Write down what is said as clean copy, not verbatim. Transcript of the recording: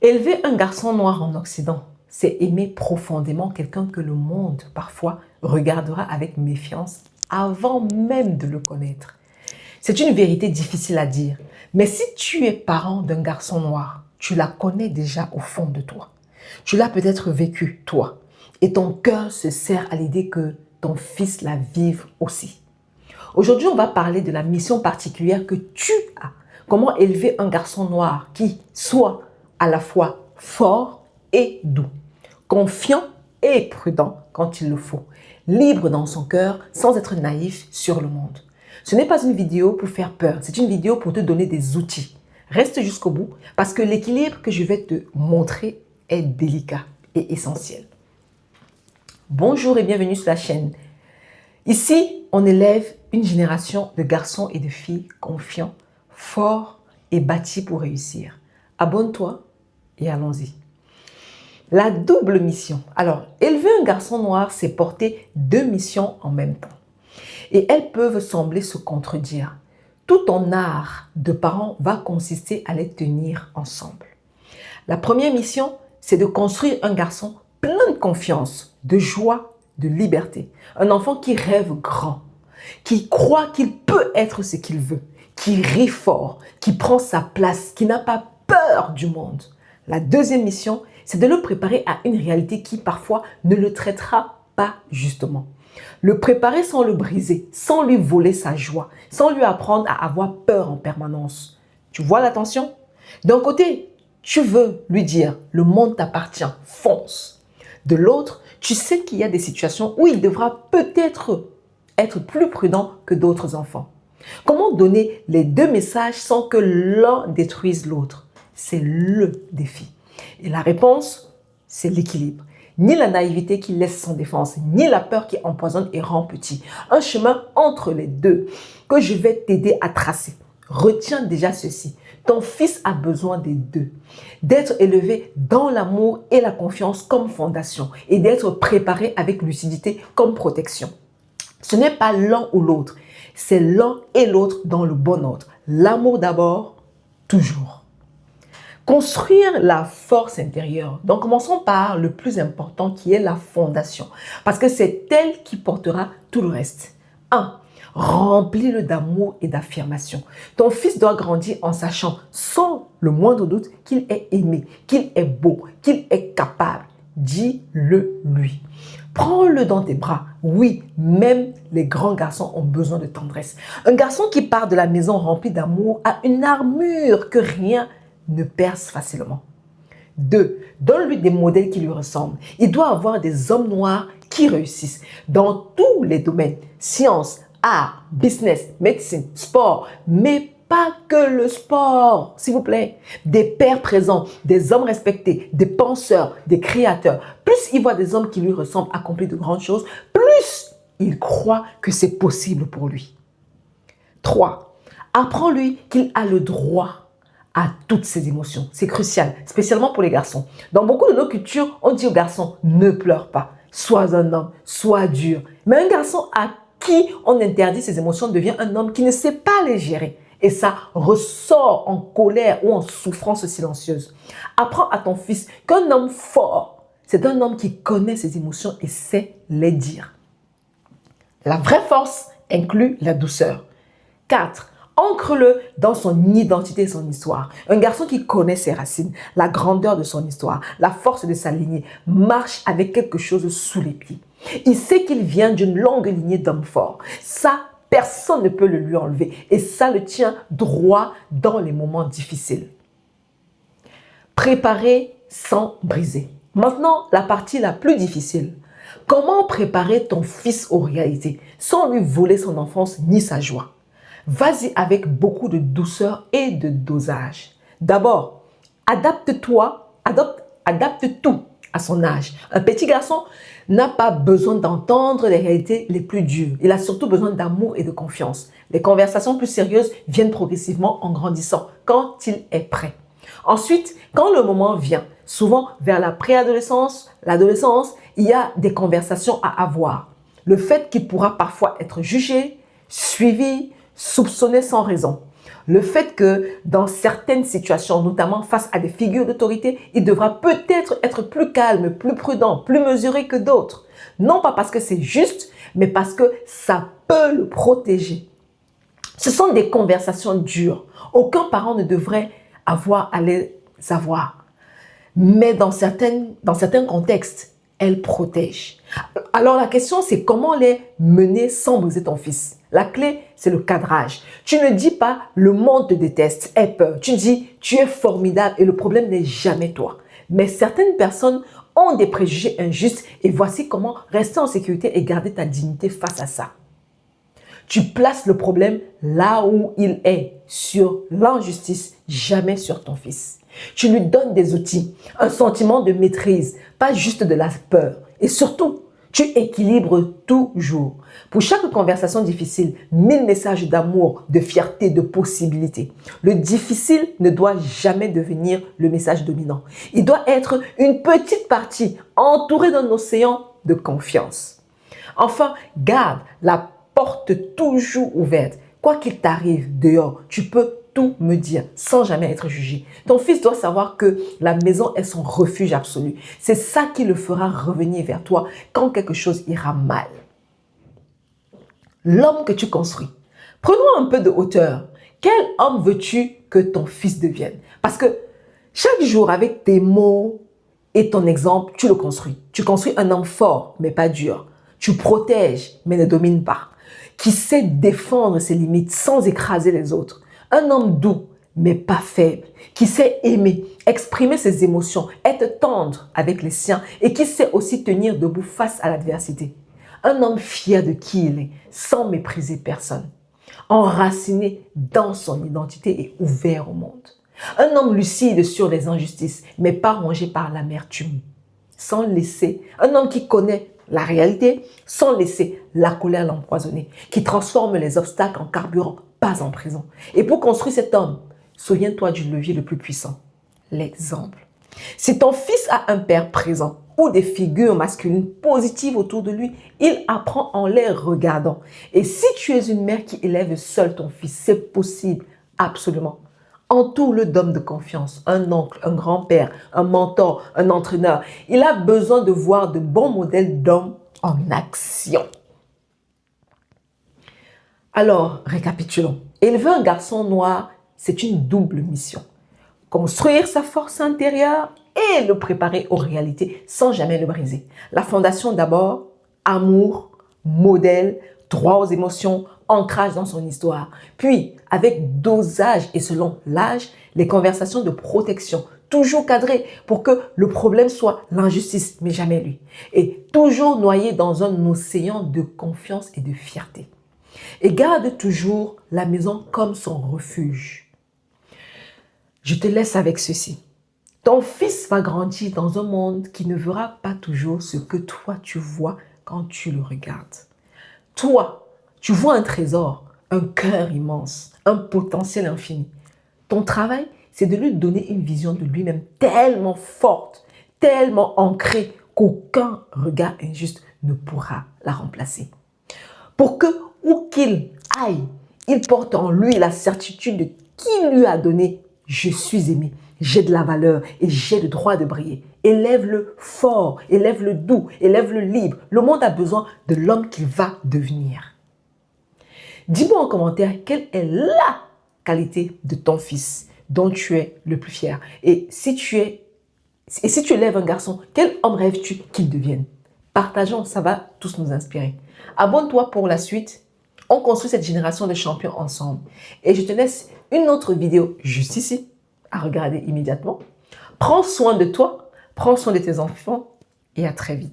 Élever un garçon noir en Occident, c'est aimer profondément quelqu'un que le monde, parfois, regardera avec méfiance avant même de le connaître. C'est une vérité difficile à dire, mais si tu es parent d'un garçon noir, tu la connais déjà au fond de toi. Tu l'as peut-être vécu, toi, et ton cœur se serre à l'idée que ton fils la vive aussi. Aujourd'hui, on va parler de la mission particulière que tu as. Comment élever un garçon noir qui soit à la fois fort et doux, confiant et prudent quand il le faut, libre dans son cœur sans être naïf sur le monde. Ce n'est pas une vidéo pour faire peur, c'est une vidéo pour te donner des outils. Reste jusqu'au bout parce que l'équilibre que je vais te montrer est délicat et essentiel. Bonjour et bienvenue sur la chaîne. Ici, on élève une génération de garçons et de filles confiants, forts et bâtis pour réussir. Abonne-toi et allons-y. La double mission. Alors, élever un garçon noir, c'est porter deux missions en même temps. Et elles peuvent sembler se contredire. Tout ton art de parent va consister à les tenir ensemble. La première mission, c'est de construire un garçon plein de confiance, de joie, de liberté. Un enfant qui rêve grand, qui croit qu'il peut être ce qu'il veut, qui rit fort, qui prend sa place, qui n'a pas peur du monde. La deuxième mission, c'est de le préparer à une réalité qui parfois ne le traitera pas justement. Le préparer sans le briser, sans lui voler sa joie, sans lui apprendre à avoir peur en permanence. Tu vois la tension? D'un côté, tu veux lui dire « le monde t'appartient, fonce ». De l'autre, tu sais qu'il y a des situations où il devra peut-être être plus prudent que d'autres enfants. Comment donner les deux messages sans que l'un détruise l'autre? C'est le défi. Et la réponse, c'est l'équilibre. Ni la naïveté qui laisse sans défense, ni la peur qui empoisonne et rend petit. Un chemin entre les deux que je vais t'aider à tracer. Retiens déjà ceci. Ton fils a besoin des deux. D'être élevé dans l'amour et la confiance comme fondation et d'être préparé avec lucidité comme protection. Ce n'est pas l'un ou l'autre, c'est l'un et l'autre dans le bon ordre. L'amour d'abord, toujours. Construire la force intérieure. Donc, commençons par le plus important qui est la fondation. Parce que c'est elle qui portera tout le reste. 1. Remplis-le d'amour et d'affirmation. Ton fils doit grandir en sachant sans le moindre doute qu'il est aimé, qu'il est beau, qu'il est capable. Dis-le lui. Prends-le dans tes bras. Oui, même les grands garçons ont besoin de tendresse. Un garçon qui part de la maison rempli d'amour a une armure que rien ne perce facilement. 2. Donne-lui des modèles qui lui ressemblent. Il doit avoir des hommes noirs qui réussissent dans tous les domaines. Sciences, art, business, médecine, sport, mais pas que le sport, s'il vous plaît. Des pères présents, des hommes respectés, des penseurs, des créateurs. Plus il voit des hommes qui lui ressemblent accomplir de grandes choses, plus il croit que c'est possible pour lui. 3. Apprends-lui qu'il a le droit à toutes ses émotions. C'est crucial, spécialement pour les garçons. Dans beaucoup de nos cultures, on dit aux garçons, ne pleure pas. Sois un homme, sois dur. Mais un garçon à qui on interdit ses émotions devient un homme qui ne sait pas les gérer. Et ça ressort en colère ou en souffrance silencieuse. Apprends à ton fils qu'un homme fort, c'est un homme qui connaît ses émotions et sait les dire. La vraie force inclut la douceur. 4. Ancre-le dans son identité et son histoire. Un garçon qui connaît ses racines, la grandeur de son histoire, la force de sa lignée, marche avec quelque chose sous les pieds. Il sait qu'il vient d'une longue lignée d'hommes forts. Ça, personne ne peut le lui enlever. Et ça le tient droit dans les moments difficiles. Préparer sans briser. Maintenant, la partie la plus difficile. Comment préparer ton fils aux réalités sans lui voler son enfance ni sa joie? Vas-y avec beaucoup de douceur et de dosage. D'abord, adapte-toi, adapte tout à son âge. Un petit garçon n'a pas besoin d'entendre les réalités les plus dures. Il a surtout besoin d'amour et de confiance. Les conversations plus sérieuses viennent progressivement en grandissant quand il est prêt. Ensuite, quand le moment vient, souvent vers la préadolescence, l'adolescence, il y a des conversations à avoir. Le fait qu'il pourra parfois être jugé, suivi, soupçonné sans raison. Le fait que dans certaines situations, notamment face à des figures d'autorité, il devra peut-être être plus calme, plus prudent, plus mesuré que d'autres. Non pas parce que c'est juste, mais parce que ça peut le protéger. Ce sont des conversations dures. Aucun parent ne devrait avoir à les avoir. Mais dans certains contextes, elles protègent. Alors la question, c'est comment les mener sans briser ton fils. La clé, c'est le cadrage. Tu ne dis pas « le monde te déteste, aie peur ». Tu dis « tu es formidable et le problème n'est jamais toi ». Mais certaines personnes ont des préjugés injustes et voici comment rester en sécurité et garder ta dignité face à ça. Tu places le problème là où il est, sur l'injustice, jamais sur ton fils. Tu lui donnes des outils, un sentiment de maîtrise, pas juste de la peur. Et surtout, tu équilibres toujours. Pour chaque conversation difficile, 1000 messages d'amour, de fierté, de possibilité. Le difficile ne doit jamais devenir le message dominant. Il doit être une petite partie entourée d'un océan de confiance. Enfin, garde la porte toujours ouverte. Quoi qu'il t'arrive dehors, tu peux tout me dire sans jamais être jugé. Ton fils doit savoir que la maison est son refuge absolu. C'est ça qui le fera revenir vers toi quand quelque chose ira mal. L'homme que tu construis. Prenons un peu de hauteur. Quel homme veux-tu que ton fils devienne? Parce que chaque jour, avec tes mots et ton exemple, tu le construis. Tu construis un homme fort, mais pas dur. Tu protèges, mais ne domines pas. Qui sait défendre ses limites sans écraser les autres. Un homme doux, mais pas faible. Qui sait aimer, exprimer ses émotions, être tendre avec les siens et qui sait aussi tenir debout face à l'adversité. Un homme fier de qui il est, sans mépriser personne. Enraciné dans son identité et ouvert au monde. Un homme lucide sur les injustices, mais pas rongé par l'amertume. Sans laisser, un homme qui connaît la réalité, sans laisser la colère l'empoisonner, qui transforme les obstacles en carburant, pas en prison. Et pour construire cet homme, souviens-toi du levier le plus puissant, l'exemple. Si ton fils a un père présent ou des figures masculines positives autour de lui, il apprend en les regardant. Et si tu es une mère qui élève seule ton fils, c'est possible, absolument. Entoure-le d'hommes de confiance, un oncle, un grand-père, un mentor, un entraîneur. Il a besoin de voir de bons modèles d'hommes en action. Alors, récapitulons. Élever un garçon noir, c'est une double mission. Construire sa force intérieure et le préparer aux réalités sans jamais le briser. La fondation d'abord, amour, modèle, droit aux émotions, ancrage dans son histoire. Puis, avec dosage et selon l'âge, les conversations de protection, toujours cadrées pour que le problème soit l'injustice, mais jamais lui. Et toujours noyé dans un océan de confiance et de fierté. Et garde toujours la maison comme son refuge. Je te laisse avec ceci. Ton fils va grandir dans un monde qui ne verra pas toujours ce que toi tu vois quand tu le regardes. Toi, tu vois un trésor, un cœur immense, un potentiel infini. Ton travail, c'est de lui donner une vision de lui-même tellement forte, tellement ancrée qu'aucun regard injuste ne pourra la remplacer. Pour que, où qu'il aille, il porte en lui la certitude de qui lui a donné « Je suis aimé, j'ai de la valeur et j'ai le droit de briller ». Élève-le fort, élève-le doux, élève-le libre. Le monde a besoin de l'homme qu'il va devenir. Dis-moi en commentaire quelle est la qualité de ton fils dont tu es le plus fier. Et si tu élèves un garçon, quel homme rêves-tu qu'il devienne? Partageons, ça va tous nous inspirer. Abonne-toi pour la suite. On construit cette génération de champions ensemble. Et je te laisse une autre vidéo juste ici à regarder immédiatement. Prends soin de toi, prends soin de tes enfants et à très vite.